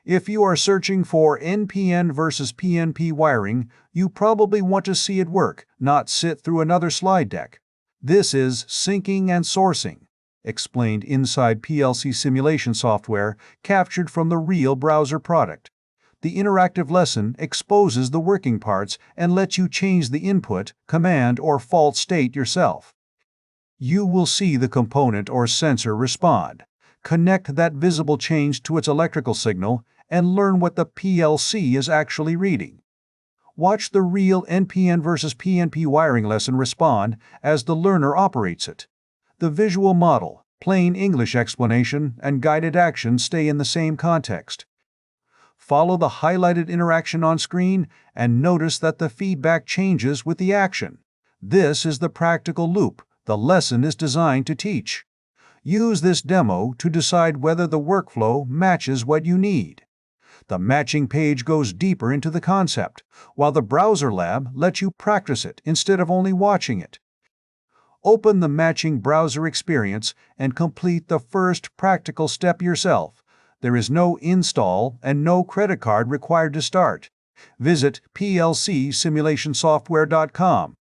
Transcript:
If you are searching for NPN versus PNP wiring, you probably want to see it work, not sit through another slide deck. This is syncing and sourcing, explained inside PLC Simulation Software, captured from the real browser product. The interactive lesson exposes the working parts and lets you change the input, command, or fault state yourself. You will see the component or sensor respond. Connect that visible change to its electrical signal and learn what the PLC is actually reading. Watch the real NPN versus PNP wiring lesson respond as the learner operates it. The visual model, plain English explanation, and guided action stay in the same context. Follow the highlighted interaction on screen and notice that the feedback changes with the action. This is the practical loop the lesson is designed to teach. Use this demo to decide whether the workflow matches what you need. The matching page goes deeper into the concept, while the browser lab lets you practice it instead of only watching it. Open the matching browser experience and complete the first practical step yourself. There is no install and no credit card required to start. Visit plcsimulationsoftware.com